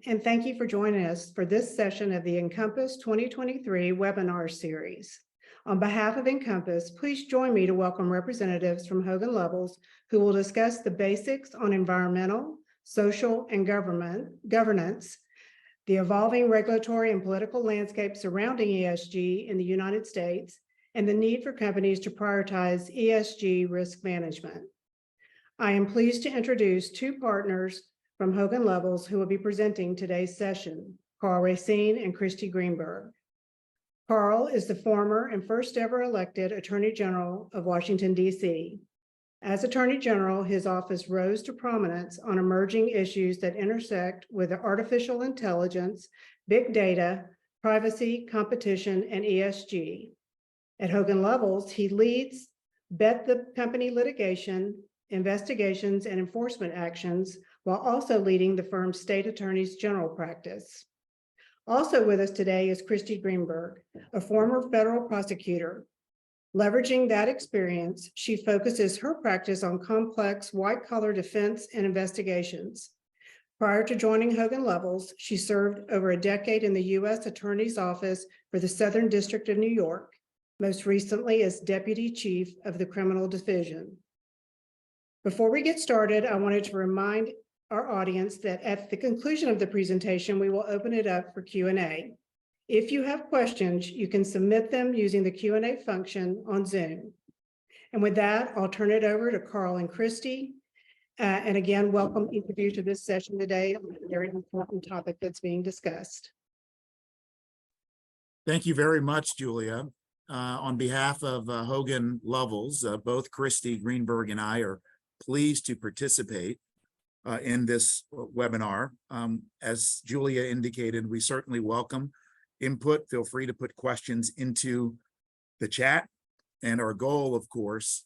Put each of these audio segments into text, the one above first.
and thank you for joining us for this session of the Encompass 2023 webinar series. On behalf of Encompass, please join me to welcome representatives from Hogan Lovells who will discuss the basics on environmental, social, and governance, the evolving regulatory and political landscape surrounding ESG in the United States, and the need for companies to prioritize ESG risk management. I am pleased to introduce two partners from Hogan Lovells who will be presenting today's session, Karl Racine and Kristy Greenberg. Karl is the former and first ever elected Attorney General of Washington, D.C. As Attorney General, his office rose to prominence on emerging issues that intersect with artificial intelligence, big data, privacy, competition, and ESG. At Hogan Lovells, he leads bet the company litigation, investigations, and enforcement actions, while also leading the firm's state attorney's general practice. Also with us today is Kristy Greenberg, a former federal prosecutor. Leveraging that experience, she focuses her practice on complex white-collar defense and investigations. Prior to joining Hogan Lovells, she served over a decade in the U.S. Attorney's Office for the Southern District of New York, most recently as Deputy Chief of the Criminal Division. Before we get started, I wanted to remind our audience that at the conclusion of the presentation, we will open it up for Q&A. If you have questions, you can submit them using the Q&A function on Zoom. And with that, I'll turn it over to Karl and Kristy. And again, welcome each of you to this session today on a very important topic that's being discussed. Thank you very much, Julia. On behalf of Hogan Lovells, both Kristy Greenberg and I are pleased to participate in this webinar. As Julia indicated, we certainly welcome input. Feel free to put questions into the chat. And our goal, of course,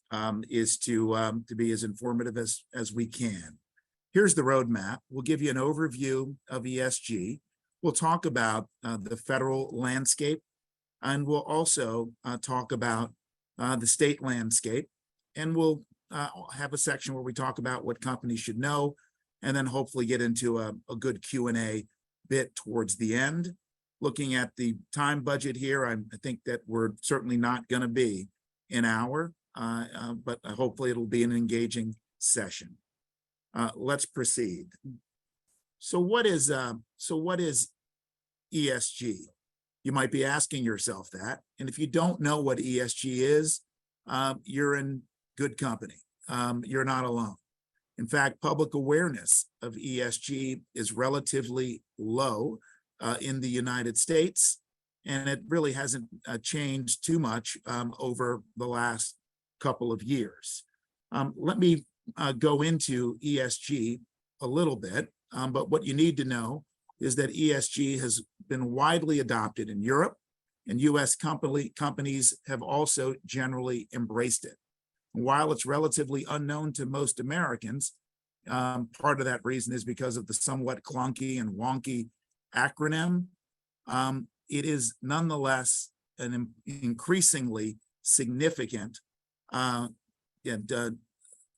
is to be as informative as we can. Here's the roadmap. We'll give you an overview of ESG. We'll talk about the federal landscape, and we'll also talk about the state landscape. And we'll have a section where we talk about what companies should know, and then hopefully get into a good Q&A bit towards the end. Looking at the time budget here, I think that we're certainly not going to be an hour, but hopefully it'll be an engaging session. Let's proceed. So what is ESG? You might be asking yourself that, and if you don't know what ESG is, you're in good company. You're not alone. In fact, public awareness of ESG is relatively low in the United States, and it really hasn't changed too much over the last couple of years. Let me go into ESG a little bit, but what you need to know is that ESG has been widely adopted in Europe, and U.S. companies have also generally embraced it. While it's relatively unknown to most Americans, part of that reason is because of the somewhat clunky and wonky acronym. It is nonetheless an increasingly significant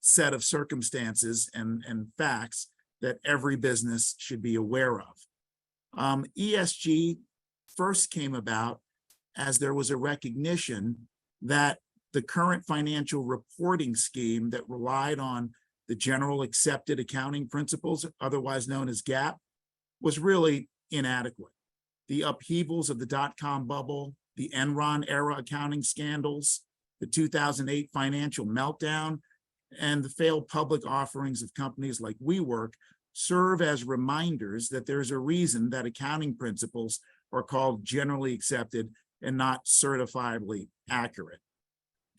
set of circumstances and facts that every business should be aware of. ESG first came about as there was a recognition that the current financial reporting scheme that relied on the general accepted accounting principles, otherwise known as GAAP, was really inadequate. The upheavals of the dot-com bubble, the Enron era accounting scandals, the 2008 financial meltdown, and the failed public offerings of companies like WeWork serve as reminders that there's a reason that accounting principles are called generally accepted and not certifiably accurate.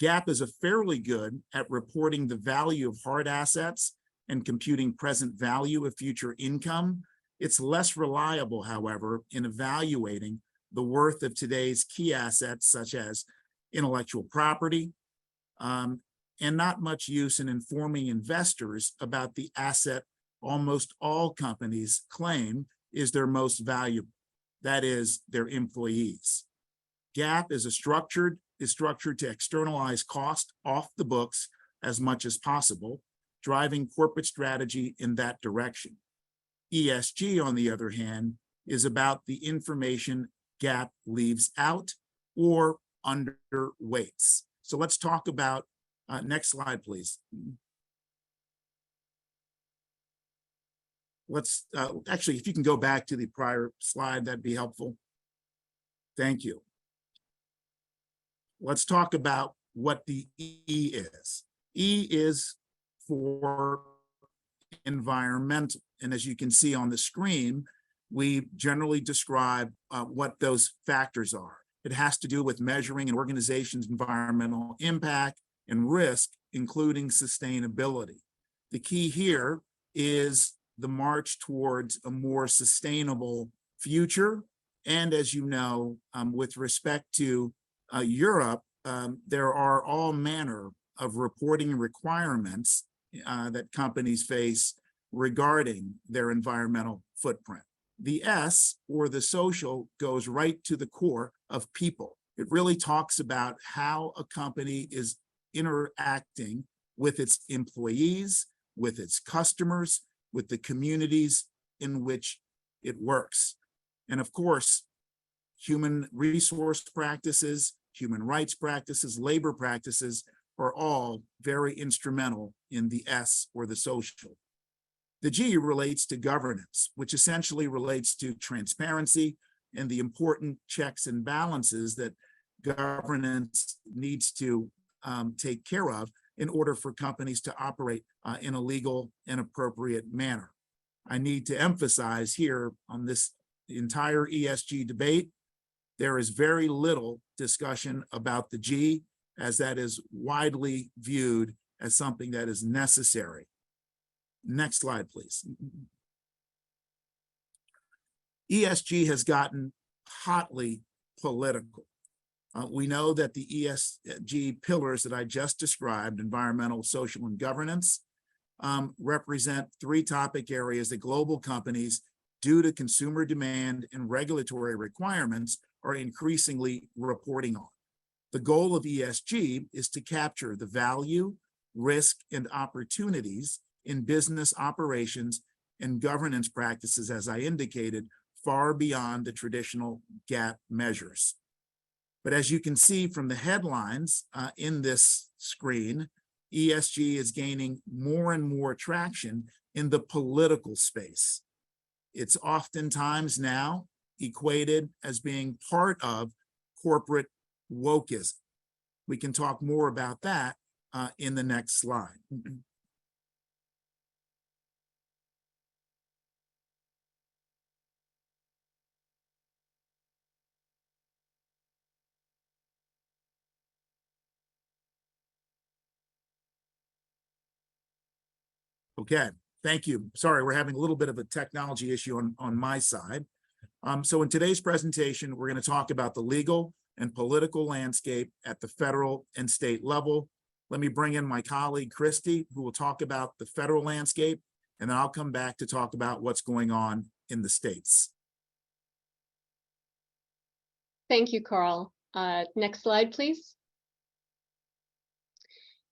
GAAP is fairly good at reporting the value of hard assets and computing present value of future income. It's less reliable, however, in evaluating the worth of today's key assets, such as intellectual property, and not much use in informing investors about the asset almost all companies claim is their most valuable, that is, their employees. GAAP is structured to externalize cost off the books as much as possible, driving corporate strategy in that direction. ESG, on the other hand, is about the information gap leaves out or underweights. So let's talk about, next slide, please. Let's actually, if you can go back to the prior slide, that'd be helpful. Thank you. Let's talk about what the E is. E is for environmental. And as you can see on the screen, we generally describe what those factors are. It has to do with measuring an organization's environmental impact and risk, including sustainability. The key here is the march towards a more sustainable future. And as you know, with respect to Europe, there are all manner of reporting requirements that companies face regarding their environmental footprint. The S, or the social, goes right to the core of people. It really talks about how a company is interacting with its employees, with its customers, with the communities in which it works. And of course, human resource practices, human rights practices, labor practices are all very instrumental in the S, or the social. The G relates to governance, which essentially relates to transparency and the important checks and balances that governance needs to take care of in order for companies to operate in a legal and appropriate manner. I need to emphasize here on this entire ESG debate, there is very little discussion about the G, as that is widely viewed as something that is necessary. Next slide, please. ESG has gotten hotly political. We know that the ESG pillars that I just described, environmental, social, and governance, represent three topic areas that global companies, due to consumer demand and regulatory requirements, are increasingly reporting on. The goal of ESG is to capture the value, risk, and opportunities in business operations and governance practices, as I indicated, far beyond the traditional GAAP measures. But as you can see from the headlines in this screen, ESG is gaining more and more traction in the political space. It's oftentimes now equated as being part of corporate wokeism. We can talk more about that in the next slide. Okay, thank you. Sorry, we're having a little bit of a technology issue on my side. So in today's presentation, we're going to talk about the legal and political landscape at the federal and state level. Let me bring in my colleague, Kristy, who will talk about the federal landscape, and then I'll come back to talk about what's going on in the states. Thank you, Karl. Next slide, please.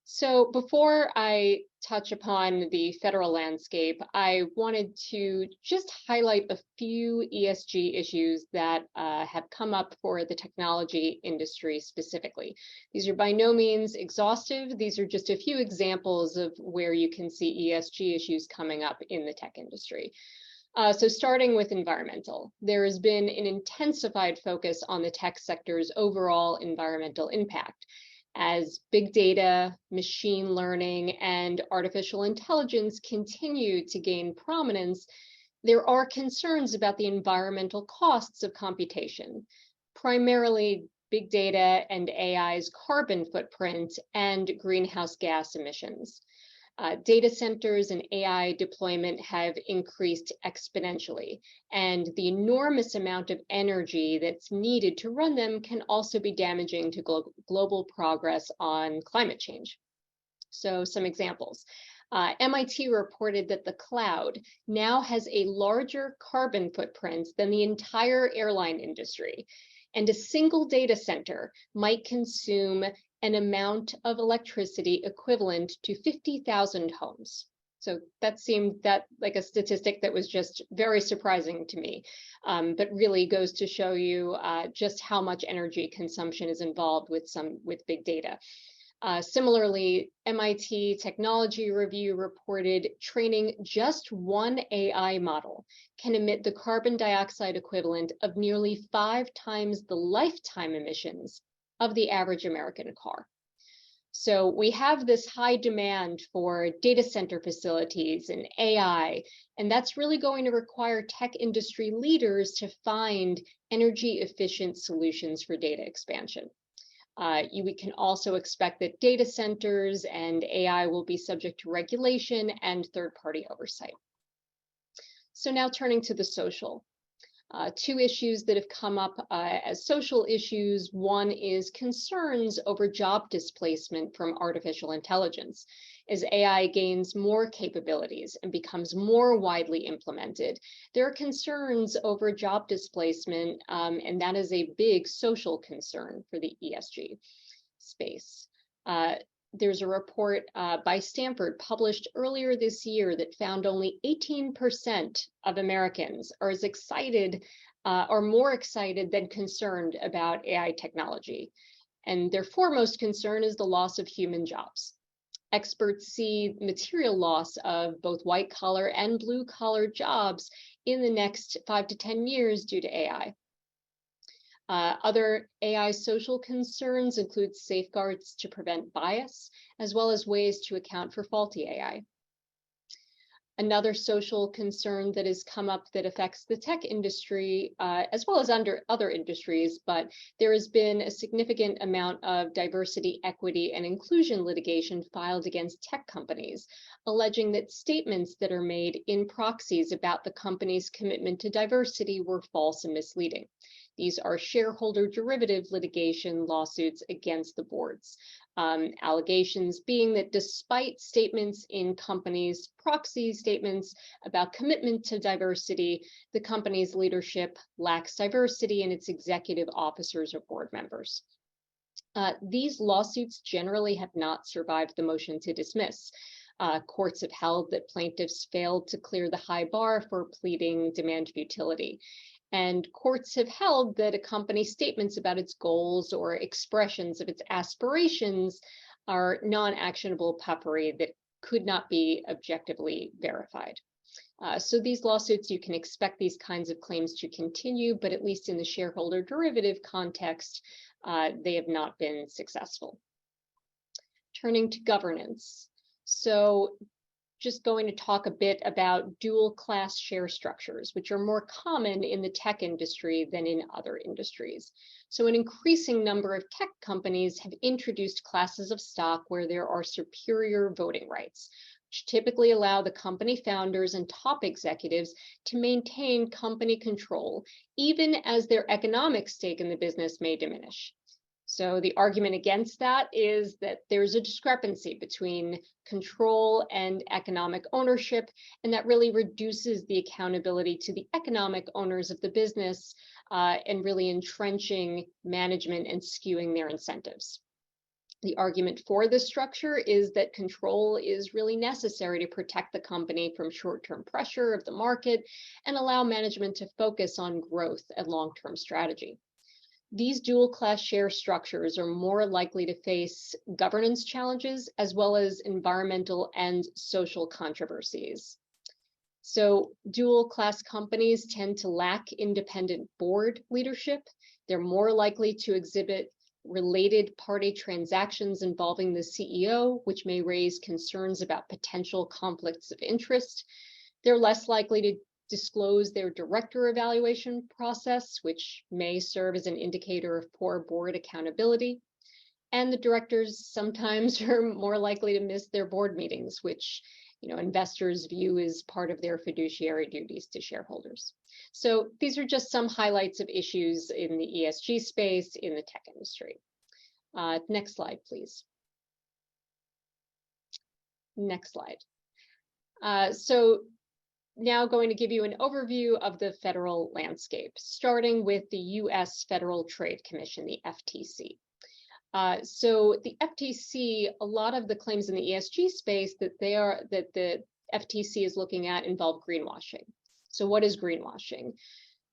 So before I touch upon the federal landscape, I wanted to just highlight a few ESG issues that have come up for the technology industry specifically. These are by no means exhaustive. These are just a few examples of where you can see ESG issues coming up in the tech industry. So starting with environmental, there has been an intensified focus on the tech sector's overall environmental impact. As big data, machine learning, and artificial intelligence continue to gain prominence, there are concerns about the environmental costs of computation, primarily big data and AI's carbon footprint and greenhouse gas emissions. Data centers and AI deployment have increased exponentially, and the enormous amount of energy that's needed to run them can also be damaging to global progress on climate change. So some examples. MIT reported that the cloud now has a larger carbon footprint than the entire airline industry, and a single data center might consume an amount of electricity equivalent to 50,000 homes. So that seemed like a statistic that was just very surprising to me, but really goes to show you just how much energy consumption is involved with big data. Similarly, MIT Technology Review reported training just one AI model can emit the carbon dioxide equivalent of nearly 5 times the lifetime emissions of the average American car. So we have this high demand for data center facilities and AI, and that's really going to require tech industry leaders to find energy efficient solutions for data expansion. We can also expect that data centers and AI will be subject to regulation and third-party oversight. So now turning to the social. 2 issues that have come up as social issues. One is concerns over job displacement from artificial intelligence. As AI gains more capabilities and becomes more widely implemented, there are concerns over job displacement, and that is a big social concern for the ESG space. There's a report by Stanford published earlier this year that found only 18% of Americans are as excited or more excited than concerned about AI technology. And their foremost concern is the loss of human jobs. Experts see material loss of both white collar and blue collar jobs in the next 5 to 10 years due to AI. Other AI social concerns include safeguards to prevent bias, as well as ways to account for faulty AI. Another social concern that has come up that affects the tech industry, as well as under other industries, but there has been a significant amount of diversity, equity, and inclusion litigation filed against tech companies, alleging that statements that are made in proxies about the company's commitment to diversity were false and misleading. These are shareholder derivative litigation lawsuits against the boards. Allegations being that despite statements in companies' proxy statements about commitment to diversity, the company's leadership lacks diversity in its executive officers or board members. These lawsuits generally have not survived the motion to dismiss. Courts have held that plaintiffs failed to clear the high bar for pleading demand futility. And courts have held that a company's statements about its goals or expressions of its aspirations are non-actionable puffery that could not be objectively verified. So these lawsuits, you can expect these kinds of claims to continue, but at least in the shareholder derivative context, they have not been successful. Turning to governance. So just going to talk a bit about dual class share structures, which are more common in the tech industry than in other industries. So an increasing number of tech companies have introduced classes of stock where there are superior voting rights, which typically allow the company founders and top executives to maintain company control, even as their economic stake in the business may diminish. So the argument against that is that there's a discrepancy between control and economic ownership, and that really reduces the accountability to the economic owners of the business and really entrenching management and skewing their incentives. The argument for this structure is that control is really necessary to protect the company from short-term pressure of the market and allow management to focus on growth and long-term strategy. These dual class share structures are more likely to face governance challenges as well as environmental and social controversies. So dual class companies tend to lack independent board leadership. They're more likely to exhibit related party transactions involving the CEO, which may raise concerns about potential conflicts of interest. They're less likely to disclose their director evaluation process, which may serve as an indicator of poor board accountability. And the directors sometimes are more likely to miss their board meetings, which investors view as part of their fiduciary duties to shareholders. So these are just some highlights of issues in the ESG space in the tech industry. Next slide, please. Next slide. So now going to give you an overview of the federal landscape, starting with the U.S. Federal Trade Commission, the FTC. So the FTC, a lot of the claims in the ESG space that the FTC is looking at involve greenwashing. So what is greenwashing?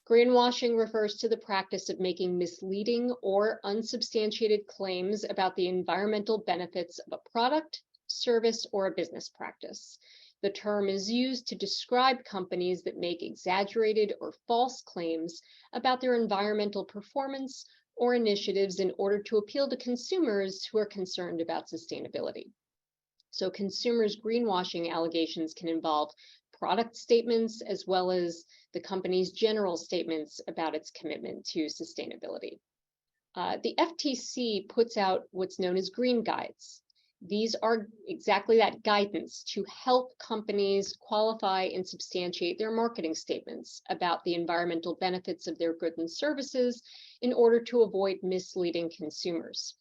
Greenwashing refers to the practice of making misleading or unsubstantiated claims about the environmental benefits of a product, service, or a business practice. The term is used to describe companies that make exaggerated or false claims about their environmental performance or initiatives in order to appeal to consumers who are concerned about sustainability. So consumers' greenwashing allegations can involve product statements as well as the company's general statements about its commitment to sustainability. The FTC puts out what's known as green guides. These are exactly that guidance to help companies qualify and substantiate their marketing statements about the environmental benefits of their goods and services in order to avoid misleading consumers.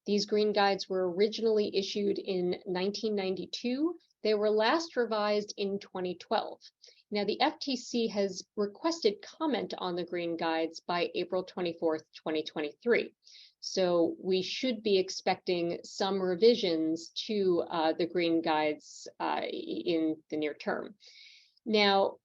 These green guides were originally issued in 1992. They were last revised in 2012. Now, the FTC has requested comment on the green guides by April 24th, 2023. So we should be expecting some revisions to the green guides in the near term. Now,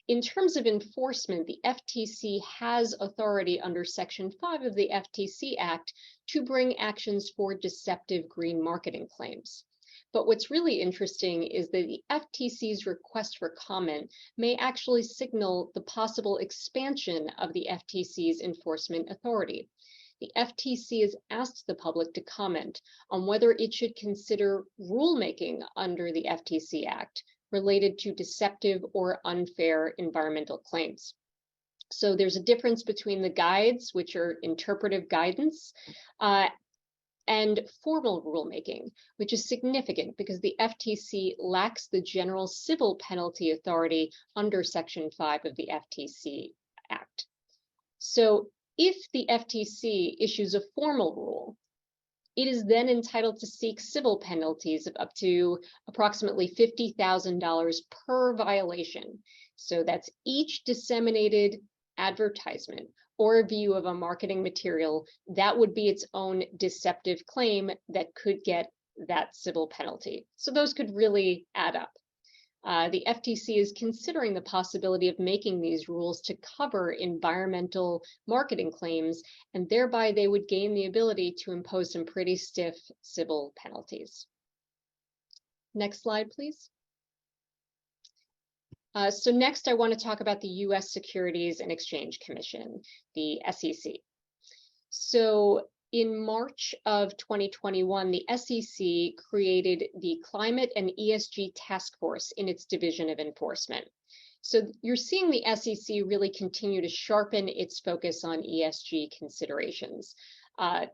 in terms of enforcement, the FTC has authority under Section 5 of the FTC Act to bring actions for deceptive green marketing claims. But what's really interesting is that the FTC's request for comment may actually signal the possible expansion of the FTC's enforcement authority. The FTC has asked the public to comment on whether it should consider rulemaking under the FTC Act related to deceptive or unfair environmental claims. So there's a difference between the guides, which are interpretive guidance, and formal rulemaking, which is significant because the FTC lacks the general civil penalty authority under Section 5 of the FTC Act. So if the FTC issues a formal rule, it is then entitled to seek civil penalties of up to approximately $50,000 per violation. So that's each disseminated advertisement or a view of a marketing material that would be its own deceptive claim that could get that civil penalty. So those could really add up. The FTC is considering the possibility of making these rules to cover environmental marketing claims, and thereby they would gain the ability to impose some pretty stiff civil penalties. Next slide, please. So next, I want to talk about the U.S. Securities and Exchange Commission, the SEC. So in March of 2021, the SEC created the Climate and ESG Task Force in its Division of Enforcement. So you're seeing the SEC really continue to sharpen its focus on ESG considerations.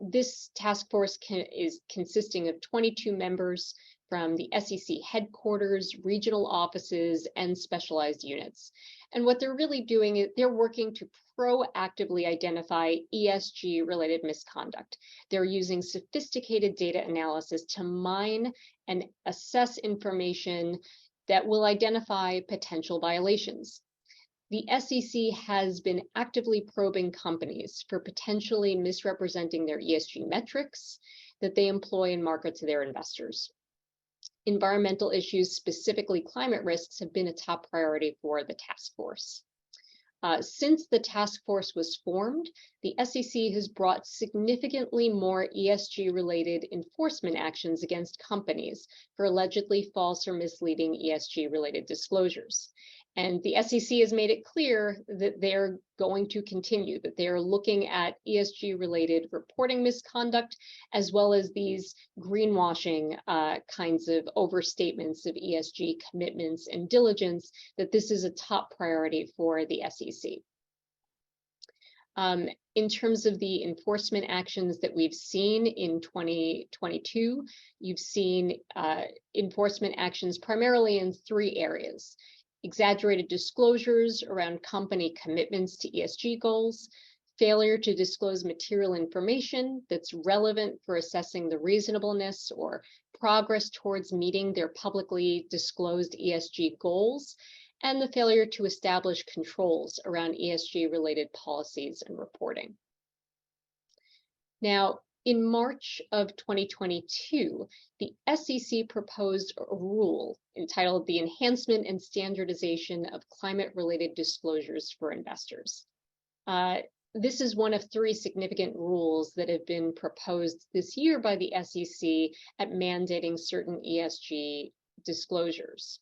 This task force is consisting of 22 members from the SEC headquarters, regional offices, and specialized units. And what they're really doing is they're working to proactively identify ESG-related misconduct. They're using sophisticated data analysis to mine and assess information that will identify potential violations. The SEC has been actively probing companies for potentially misrepresenting their ESG metrics that they employ and market to their investors. Environmental issues, specifically climate risks, have been a top priority for the task force. Since the task force was formed, the SEC has brought significantly more ESG-related enforcement actions against companies for allegedly false or misleading ESG-related disclosures. And the SEC has made it clear that they're going to continue, that they're looking at ESG-related reporting misconduct, as well as these greenwashing kinds of overstatements of ESG commitments and diligence, that this is a top priority for the SEC. In terms of the enforcement actions that we've seen in 2022, you've seen enforcement actions primarily in 3 areas. Exaggerated disclosures around company commitments to ESG goals, failure to disclose material information that's relevant for assessing the reasonableness or progress towards meeting their publicly disclosed ESG goals, and the failure to establish controls around ESG-related policies and reporting. Now, In March of 2022, the SEC proposed a rule entitled the Enhancement and Standardization of Climate-Related Disclosures for Investors. This is one of 3 significant rules that have been proposed this year by the SEC at mandating certain ESG disclosures.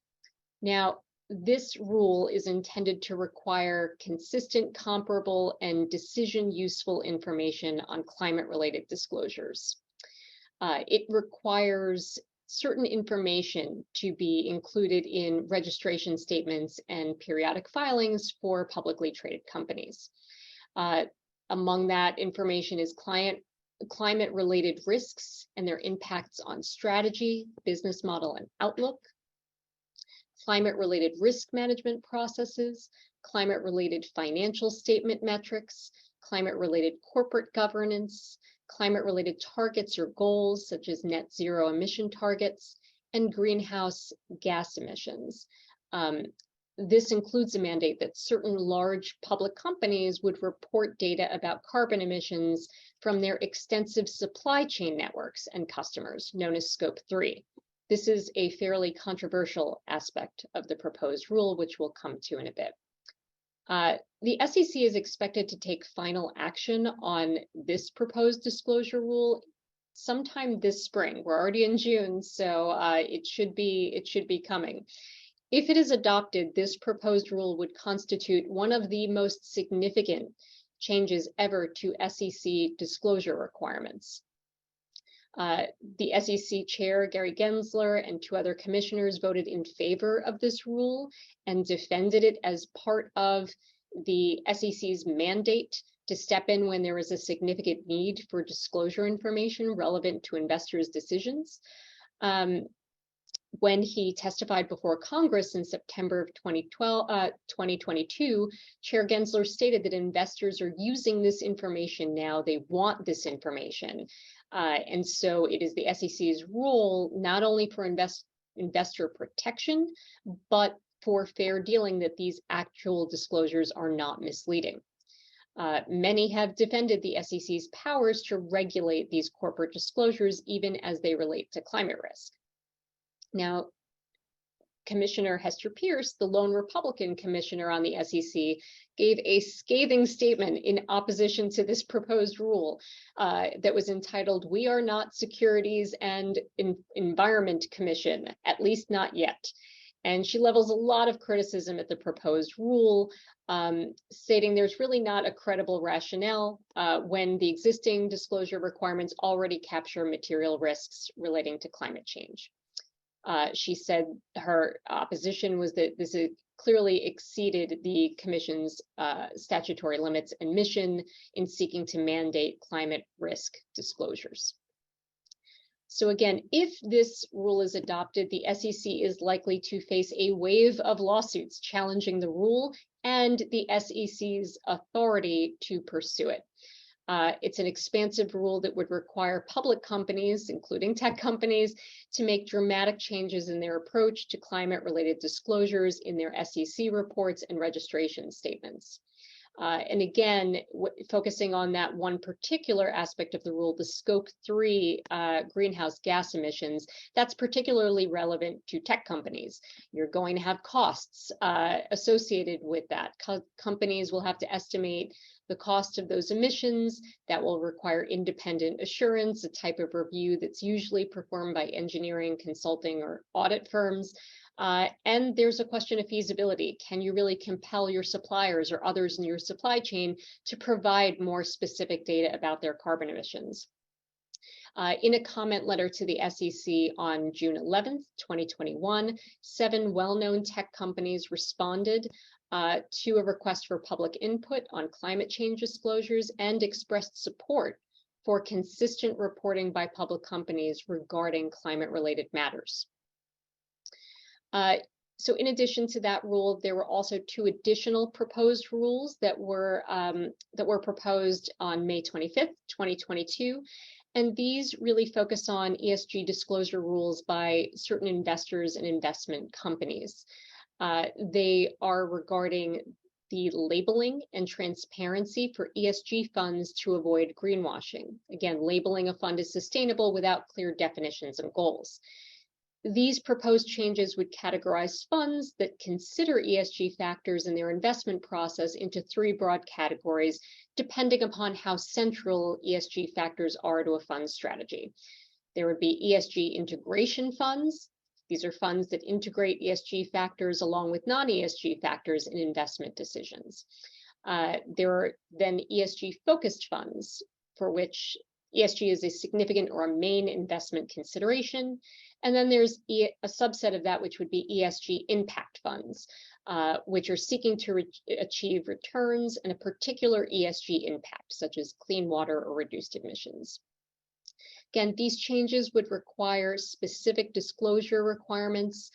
Now, this rule is intended to require consistent, comparable, and decision-useful information on climate-related disclosures. It requires certain information to be included in registration statements and periodic filings for publicly traded companies. Among that information is climate-related risks and their impacts on strategy, business model, and outlook, climate-related risk management processes, climate-related financial statement metrics, climate-related corporate governance, climate-related targets or goals such as net zero emission targets, and greenhouse gas emissions. This includes a mandate that certain large public companies would report data about carbon emissions from their extensive supply chain networks and customers, known as Scope 3. This is a fairly controversial aspect of the proposed rule, which we'll come to in a bit. The SEC is expected to take final action on this proposed disclosure rule sometime this spring. We're already in June, so it should be coming. If it is adopted, this proposed rule would constitute one of the most significant changes ever to SEC disclosure requirements. The SEC chair, Gary Gensler, and 2 other commissioners voted in favor of this rule and defended it as part of the SEC's mandate to step in when there is a significant need for disclosure information relevant to investors' decisions. When he testified before Congress in September of 2022, Chair Gensler stated that investors are using this information now. They want this information. And so it is the SEC's role, not only for investor protection, but for fair dealing, that these actual disclosures are not misleading. Many have defended the SEC's powers to regulate these corporate disclosures, even as they relate to climate risk. Now, Commissioner Hester Pierce, the lone Republican commissioner on the SEC, gave a scathing statement in opposition to this proposed rule that was entitled, "We are not Securities and Environment Commission, at least not yet." And she levels a lot of criticism at the proposed rule, stating there's really not a credible rationale when the existing disclosure requirements already capture material risks relating to climate change. She said her opposition was that this clearly exceeded the Commission's statutory limits and mission in seeking to mandate climate risk disclosures. So again, if this rule is adopted, the SEC is likely to face a wave of lawsuits challenging the rule and the SEC's authority to pursue it. It's an expansive rule that would require public companies, including tech companies, to make dramatic changes in their approach to climate-related disclosures in their SEC reports and registration statements. And again, focusing on that one particular aspect of the rule, the Scope 3 greenhouse gas emissions, that's particularly relevant to tech companies. You're going to have costs associated with that. Companies will have to estimate the cost of those emissions. That will require independent assurance, a type of review that's usually performed by engineering, consulting, or audit firms. And there's a question of feasibility. Can you really compel your suppliers or others in your supply chain to provide more specific data about their carbon emissions? In a comment letter to the SEC on June 11th, 2021, 7 well-known tech companies responded to a request for public input on climate change disclosures and expressed support for consistent reporting by public companies regarding climate-related matters. So in addition to that rule, there were also 2 additional proposed rules that were proposed on May 25th, 2022. And these really focus on ESG disclosure rules by certain investors and investment companies. They are regarding the labeling and transparency for ESG funds to avoid greenwashing. Again, labeling a fund as sustainable without clear definitions and goals. These proposed changes would categorize funds that consider ESG factors in their investment process into three broad categories, depending upon how central ESG factors are to a fund's strategy. There would be ESG integration funds. These are funds that integrate ESG factors along with non-ESG factors in investment decisions. There are then ESG focused funds for which ESG is a significant or a main investment consideration. And then there's a subset of that, which would be ESG impact funds, which are seeking to achieve returns and a particular ESG impact, such as clean water or reduced emissions. Again, these changes would require specific disclosure requirements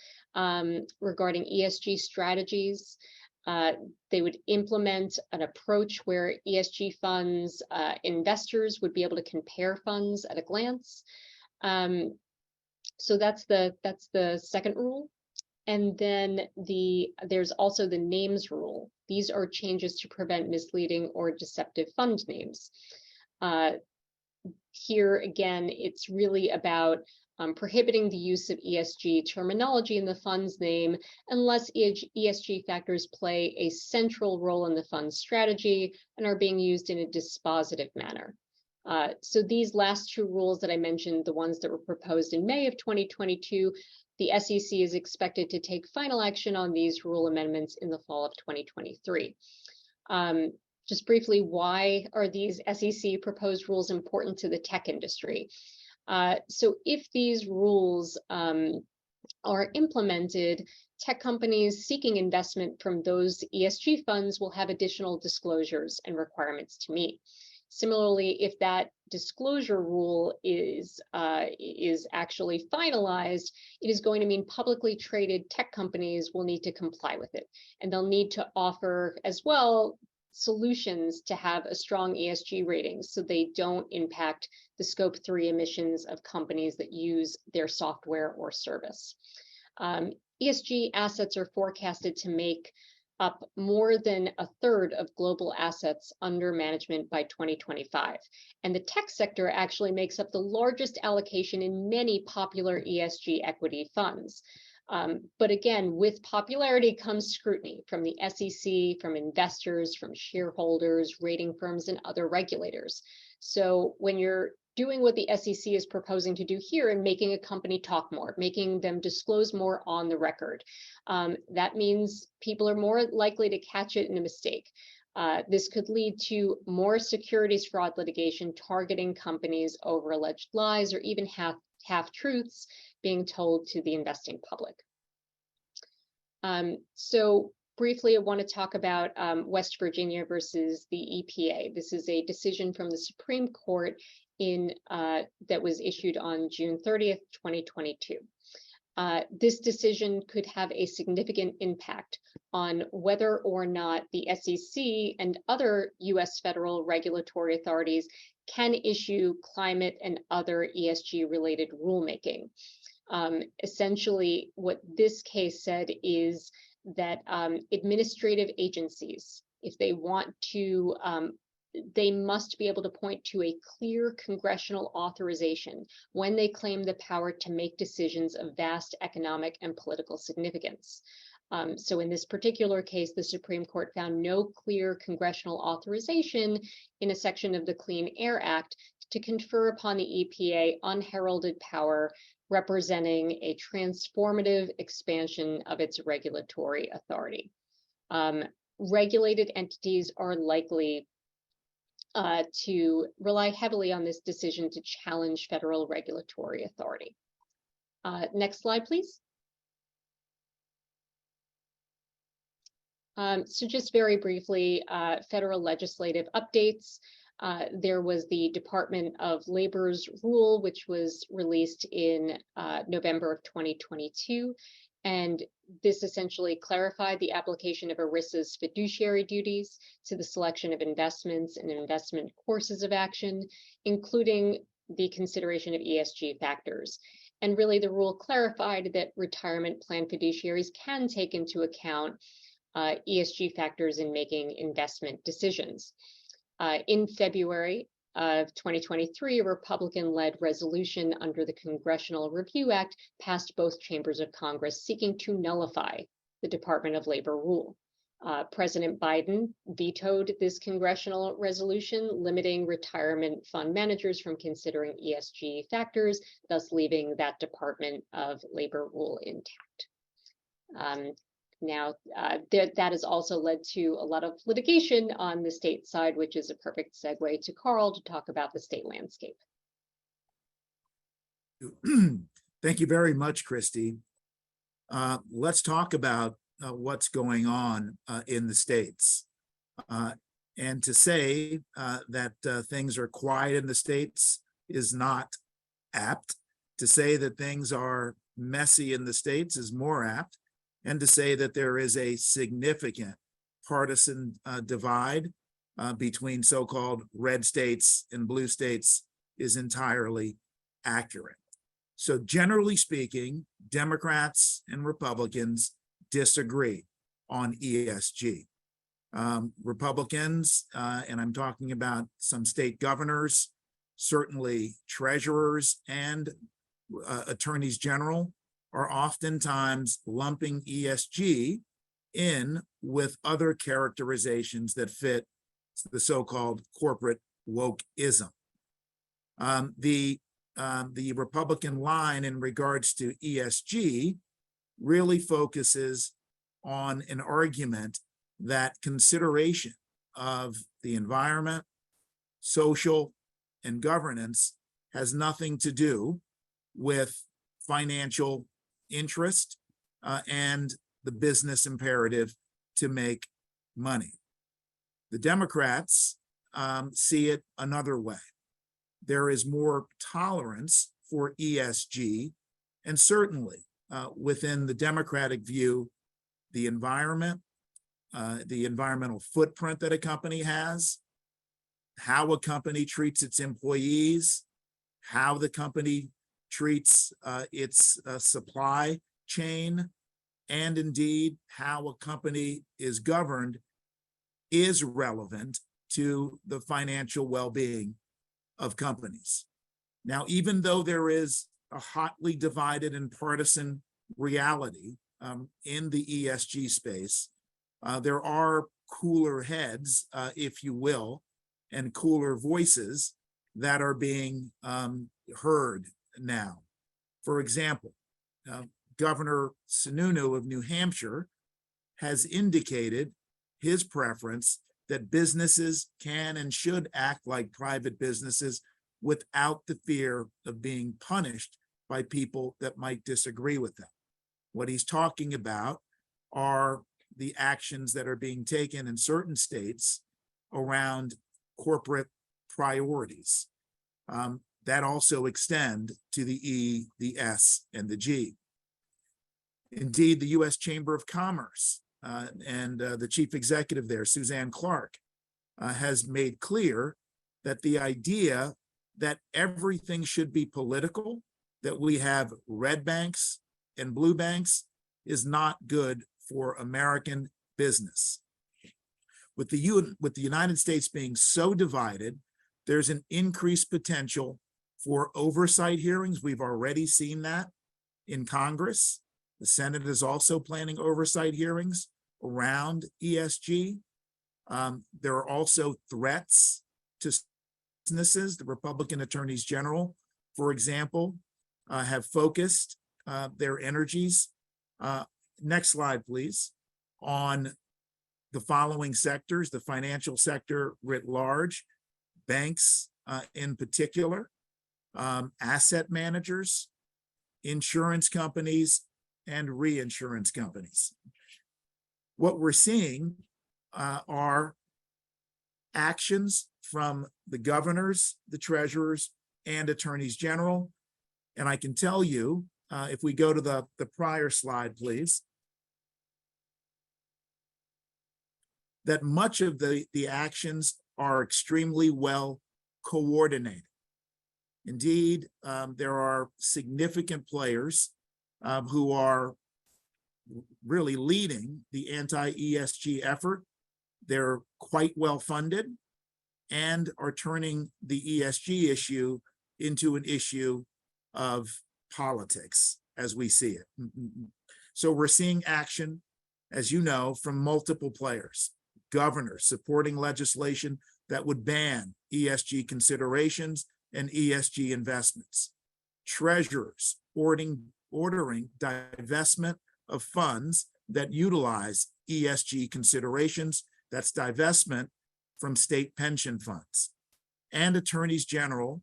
regarding ESG strategies. They would implement an approach where ESG funds investors would be able to compare funds at a glance. So that's the second rule. And then there's also the names rule. These are changes to prevent misleading or deceptive fund names. Here again, it's really about prohibiting the use of ESG terminology in the fund's name unless ESG factors play a central role in the fund's strategy and are being used in a dispositive manner. So these last two rules that I mentioned, the ones that were proposed in May of 2022, the SEC is expected to take final action on these rule amendments in the fall of 2023. Just briefly, why are these SEC proposed rules important to the tech industry? So if these rules are implemented, tech companies seeking investment from those ESG funds will have additional disclosures and requirements to meet. Similarly, if that disclosure rule is actually finalized, it is going to mean publicly traded tech companies will need to comply with it. And they'll need to offer as well solutions to have a strong ESG rating so they don't impact the scope 3 emissions of companies that use their software or service. ESG assets are forecasted to make up more than a third of global assets under management by 2025. And the tech sector actually makes up the largest allocation in many popular ESG equity funds. But again, with popularity comes scrutiny from the SEC, from investors, from shareholders, rating firms, and other regulators. So when you're doing what the SEC is proposing to do here and making a company talk more, making them disclose more on the record, that means people are more likely to catch it in a mistake. This could lead to more securities fraud litigation targeting companies over alleged lies or even half-truths being told to the investing public. So briefly, I want to talk about West Virginia versus the EPA. This is a decision from the Supreme Court that was issued on June 30th, 2022. This decision could have a significant impact on whether or not the SEC and other U.S. federal regulatory authorities can issue climate and other ESG-related rulemaking. Essentially, what this case said is that administrative agencies, if they want to, they must be able to point to a clear congressional authorization when they claim the power to make decisions of vast economic and political significance. So in this particular case, the Supreme Court found no clear congressional authorization in a section of the Clean Air Act to confer upon the EPA unheralded power representing a transformative expansion of its regulatory authority. Regulated entities are likely to rely heavily on this decision to challenge federal regulatory authority. Next slide, please. So just very briefly, federal legislative updates. There was the Department of Labor's rule, which was released in November of 2022. And this essentially clarified the application of ERISA's fiduciary duties to the selection of investments and investment courses of action, including the consideration of ESG factors. And really, the rule clarified that retirement plan fiduciaries can take into account ESG factors in making investment decisions. In February of 2023, a Republican-led resolution under the Congressional Review Act passed both chambers of Congress, seeking to nullify the Department of Labor rule. President Biden vetoed this congressional resolution, limiting retirement fund managers from considering ESG factors, thus leaving that Department of Labor rule intact. That has also led to a lot of litigation on the state side, which is a perfect segue to Karl to talk about the state landscape. Thank you very much, Kristy. Let's talk about what's going on in the states. And to say that things are quiet in the states is not apt. To say that things are messy in the states is more apt. And to say that there is a significant partisan divide between so-called red states and blue states is entirely accurate. So generally speaking, Democrats and Republicans disagree on ESG. Republicans, and I'm talking about some state governors, certainly treasurers and attorneys general, are oftentimes lumping ESG in with other characterizations that fit the so-called corporate wokeism. The Republican line in regards to ESG really focuses on an argument that consideration of the environment, social, and governance has nothing to do with financial interest and the business imperative to make money. The Democrats see it another way. There is more tolerance for ESG, and certainly within the Democratic view, the environment, the environmental footprint that a company has, how a company treats its employees, how the company treats its supply chain, and indeed how a company is governed is relevant to the financial well-being of companies. Now, even though there is a hotly divided and partisan reality in the ESG space, there are cooler heads, if you will, and cooler voices that are being heard now. For example, Governor Sununu of New Hampshire has indicated his preference that businesses can and should act like private businesses without the fear of being punished by people that might disagree with them. What he's talking about are the actions that are being taken in certain states around corporate priorities. That also extend to the E, the S, and the G. Indeed, the U.S. Chamber of Commerce and the chief executive there, Suzanne Clark, has made clear that the idea that everything should be political, that we have red banks and blue banks, is not good for American business. With the United States being so divided, there's an increased potential for oversight hearings. We've already seen that in Congress. The Senate is also planning oversight hearings around ESG. There are also threats to businesses. The Republican attorneys general, for example, have focused their energies, next slide please, on the following sectors: the financial sector writ large, banks in particular, asset managers, insurance companies, and reinsurance companies. What we're seeing are actions from the governors, the treasurers, and attorneys general. And I can tell you, if we go to the prior slide, please, that much of the actions are extremely well coordinated. Indeed, there are significant players who are really leading the anti-ESG effort. They're quite well funded and are turning the ESG issue into an issue of politics as we see it. So we're seeing action, as you know, from multiple players, governors supporting legislation that would ban ESG considerations and ESG investments, treasurers ordering divestment of funds that utilize ESG considerations, that's divestment from state pension funds, and attorneys general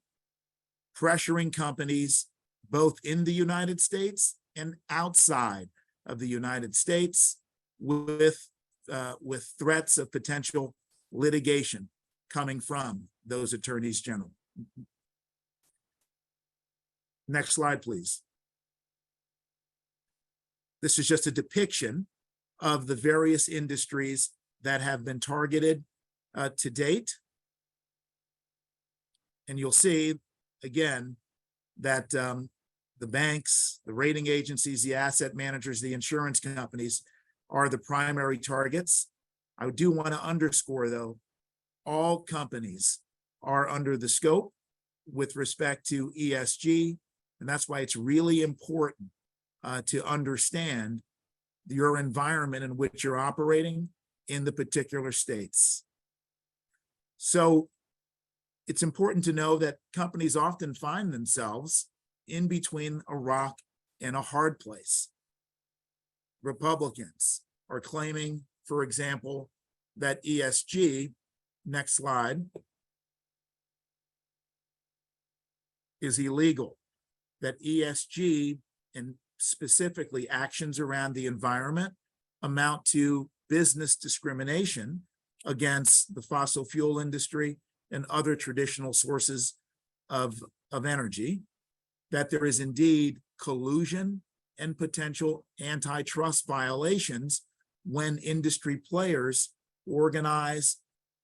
pressuring companies both in the United States and outside of the United States with threats of potential litigation coming from those attorneys general. Next slide, please. This is just a depiction of the various industries that have been targeted to date. And you'll see, again, that the banks, the rating agencies, the asset managers, the insurance companies are the primary targets. I do want to underscore, though, all companies are under the scope with respect to ESG, and that's why it's really important to understand your environment in which you're operating in the particular states. So it's important to know that companies often find themselves in between a rock and a hard place. Republicans are claiming, for example, that ESG, next slide, is illegal, that ESG and specifically actions around the environment amount to business discrimination against the fossil fuel industry and other traditional sources of energy, that there is indeed collusion and potential antitrust violations when industry players organize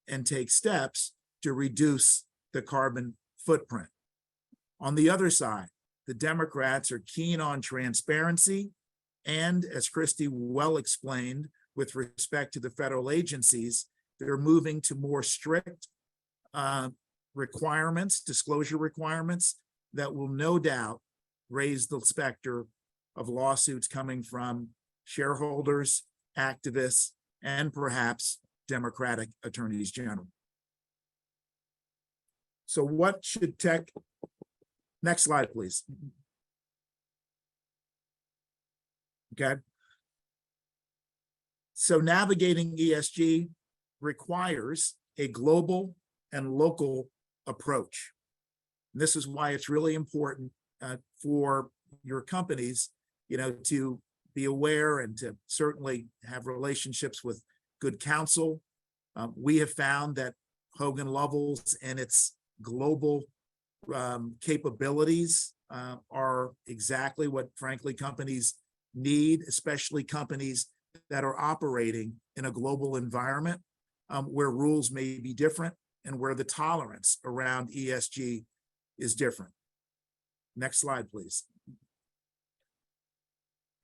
and take steps to reduce the carbon footprint. On the other side, the Democrats are keen on transparency and, as Kristy well explained, with respect to the federal agencies, they're moving to more strict requirements, disclosure requirements that will no doubt raise the specter of lawsuits coming from shareholders, activists, and perhaps Democratic attorneys general. So what should tech, next slide, please. Okay. So navigating ESG requires a global and local approach. And this is why it's really important for your companies, to be aware and to certainly have relationships with good counsel. We have found that Hogan Lovells and its global capabilities are exactly what, frankly, companies need, especially companies that are operating in a global environment where rules may be different and where the tolerance around ESG is different. Next slide, please.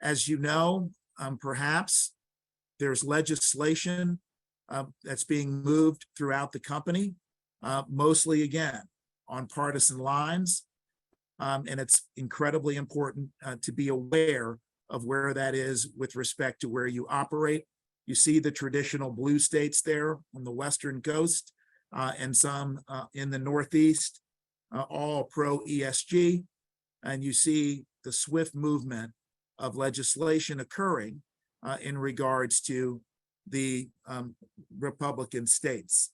As you know, perhaps there's legislation that's being moved throughout the company, mostly, again, on partisan lines. And it's incredibly important to be aware of where that is with respect to where you operate. You see the traditional blue states there on the Western coast and some in the Northeast, all pro-ESG. And you see the swift movement of legislation occurring in regards to the Republican states.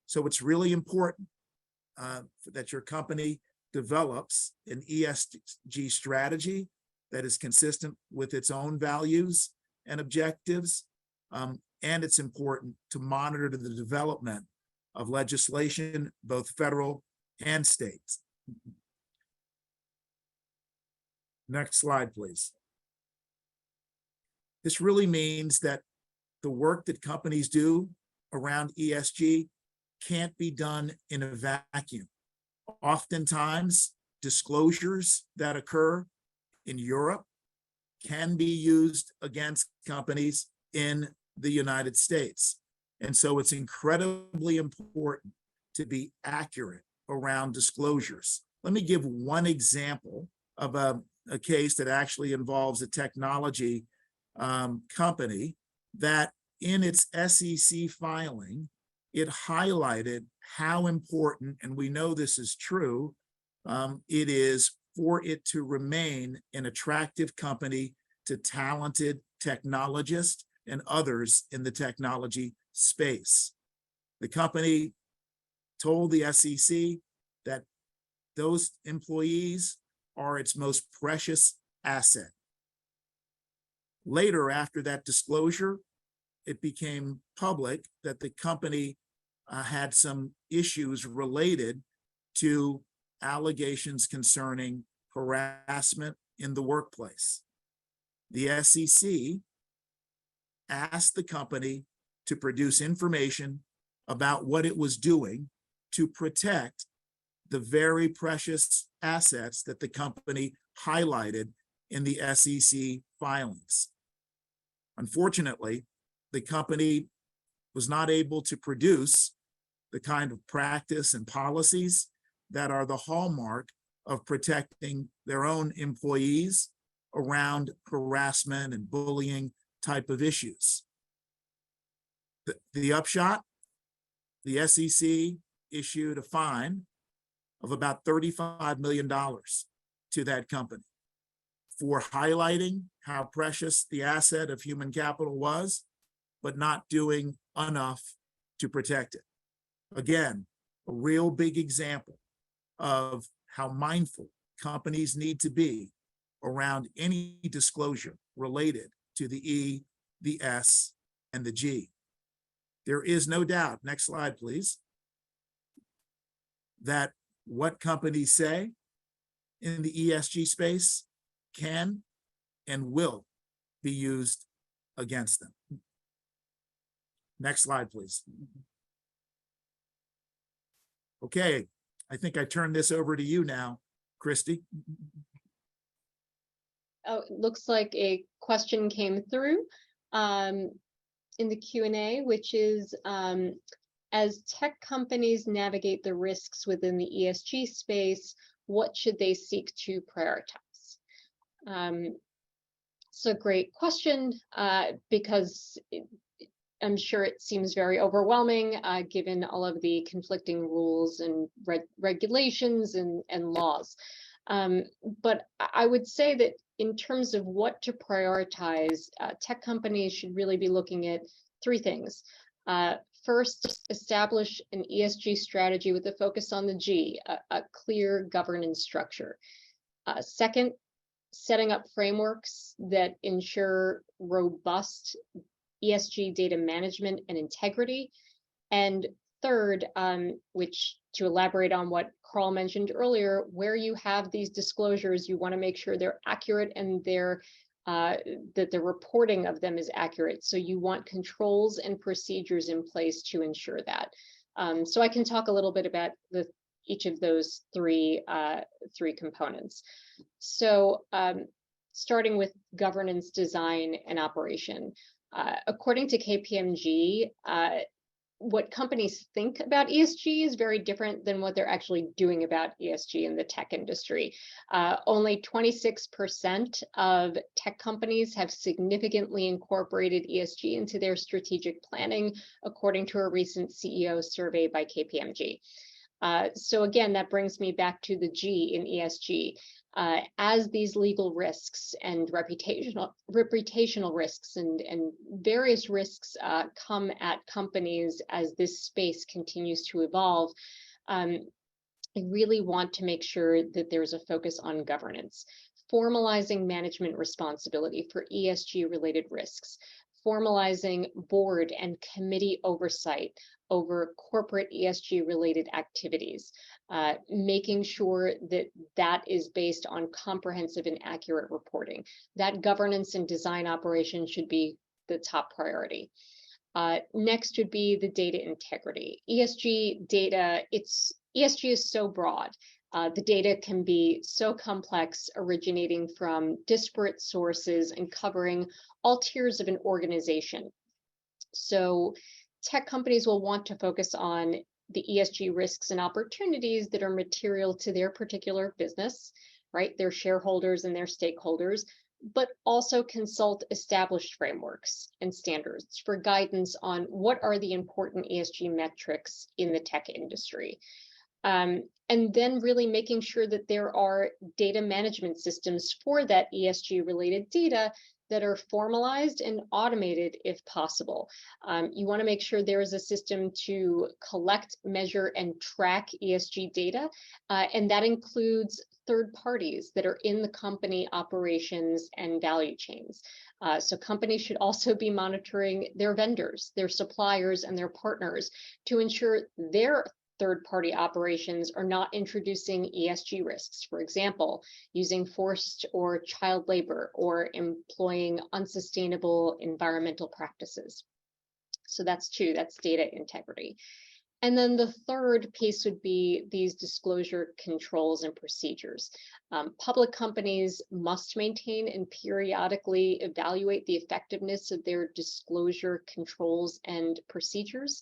So it's really important that your company develops an ESG strategy that is consistent with its own values and objectives. And it's important to monitor the development of legislation, both federal and states. Next slide, please. This really means that the work that companies do around ESG can't be done in a vacuum. Oftentimes, disclosures that occur in Europe can be used against companies in the United States. And so it's incredibly important to be accurate around disclosures. Let me give one example of a case that actually involves a technology company that in its SEC filing, it highlighted how important, and we know this is true, it is for it to remain an attractive company to talented technologists and others in the technology space. The company told the SEC that those employees are its most precious asset. Later, after that disclosure, it became public that the company had some issues related to allegations concerning harassment in the workplace. The SEC asked the company to produce information about what it was doing to protect the very precious assets that the company highlighted in the SEC filings. Unfortunately, the company was not able to produce the kind of practice and policies that are the hallmark of protecting their own employees around harassment and bullying type of issues. The upshot, the SEC issued a fine of about $35 million to that company for highlighting how precious the asset of human capital was, but not doing enough to protect it. Again, a real big example of how mindful companies need to be around any disclosure related to the E, the S, and the G. There is no doubt, next slide please, that what companies say in the ESG space can and will be used against them. Next slide, please. Okay, I think I turn this over to you now, Kristy. Oh, it looks like a question came through in the Q&A, which is, as tech companies navigate the risks within the ESG space, what should they seek to prioritize? It's a great question because I'm sure it seems very overwhelming given all of the conflicting rules and regulations and laws. But I would say that in terms of what to prioritize, tech companies should really be looking at three things. First, establish an ESG strategy with a focus on the G, a clear governance structure. Second, setting up frameworks that ensure robust ESG data management and integrity. And third, which to elaborate on what Karl mentioned earlier, where you have these disclosures, you want to make sure they're accurate and that the reporting of them is accurate. So you want controls and procedures in place to ensure that. So I can talk a little bit about each of those three components. So starting with governance, design, and operation. According to KPMG, what companies think about ESG is very different than what they're actually doing about ESG in the tech industry. Only 26% of tech companies have significantly incorporated ESG into their strategic planning, according to a recent CEO survey by KPMG. So again, that brings me back to the G in ESG. As these legal risks and reputational risks and various risks come at companies as this space continues to evolve, I really want to make sure that there's a focus on governance, formalizing management responsibility for ESG related risks, formalizing board and committee oversight over corporate ESG related activities, making sure that that is based on comprehensive and accurate reporting. That governance and design operation should be the top priority. Next would be the data integrity. ESG data, ESG is so broad. The data can be so complex, originating from disparate sources and covering all tiers of an organization. So tech companies will want to focus on the ESG risks and opportunities that are material to their particular business, right? Their shareholders and their stakeholders, but also consult established frameworks and standards for guidance on what are the important ESG metrics in the tech industry. And then really making sure that there are data management systems for that ESG related data that are formalized and automated if possible. You want to make sure there is a system to collect, measure, and track ESG data, and that includes third parties that are in the company operations and value chains. So companies should also be monitoring their vendors, their suppliers, and their partners to ensure their third-party operations are not introducing ESG risks, for example, using forced or child labor or employing unsustainable environmental practices. So that's two, that's data integrity. And then the third piece would be these disclosure controls and procedures. Public companies must maintain and periodically evaluate the effectiveness of their disclosure controls and procedures.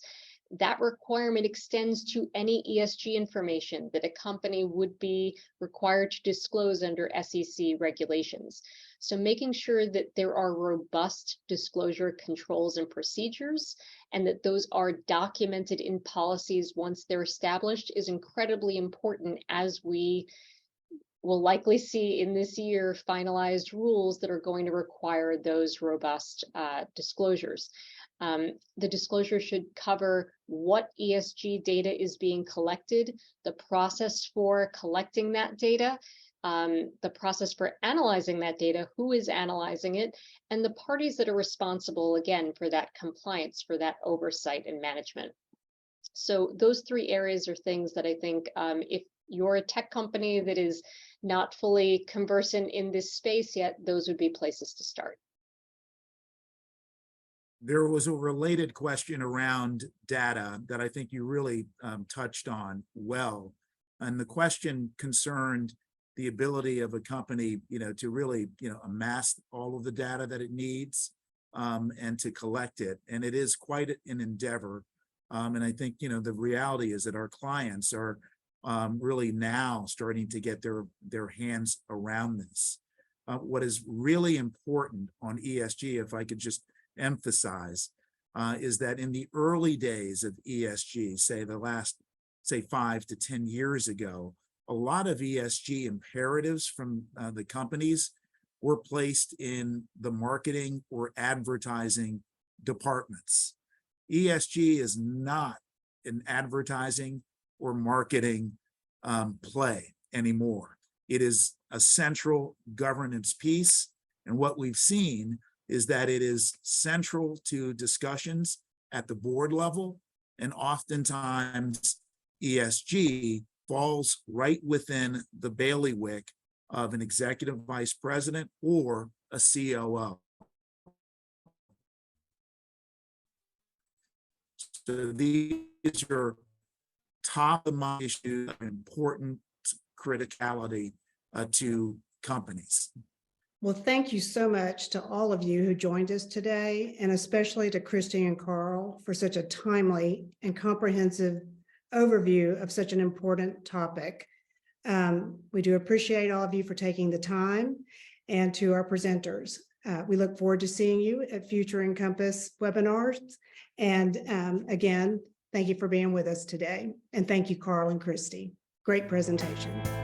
That requirement extends to any ESG information that a company would be required to disclose under SEC regulations. So making sure that there are robust disclosure controls and procedures, and that those are documented in policies once they're established, is incredibly important, as we will likely see in this year finalized rules that are going to require those robust disclosures. The disclosure should cover what ESG data is being collected, the process for collecting that data, the process for analyzing that data, who is analyzing it, and the parties that are responsible, again, for that compliance, for that oversight and management. So those three areas are things that I think if you're a tech company that is not fully conversant in this space yet, those would be places to start. There was a related question around data that I think you really touched on well. And the question concerned the ability of a company, to really, amass all of the data that it needs and to collect it. And it is quite an endeavor. And I think, the reality is that our clients are really now starting to get their hands around this. What is really important on ESG, if I could just emphasize, is that in the early days of ESG, say the last, 5 to 10 years ago, a lot of ESG imperatives from the companies were placed in the marketing or advertising departments. ESG is not an advertising or marketing play anymore. It is a central governance piece, and what we've seen is that it is central to discussions at the board level, and oftentimes ESG falls right within the bailiwick of an executive vice president or a COO. So these are top of mind issues of important criticality to companies. Well, thank you so much to all of you who joined us today, and especially to Kristy and Karl for such a timely and comprehensive overview of such an important topic. We do appreciate all of you for taking the time, and to our presenters. We look forward to seeing you at future Encompass webinars. And again, thank you for being with us today. And thank you, Karl and Kristy. Great presentation.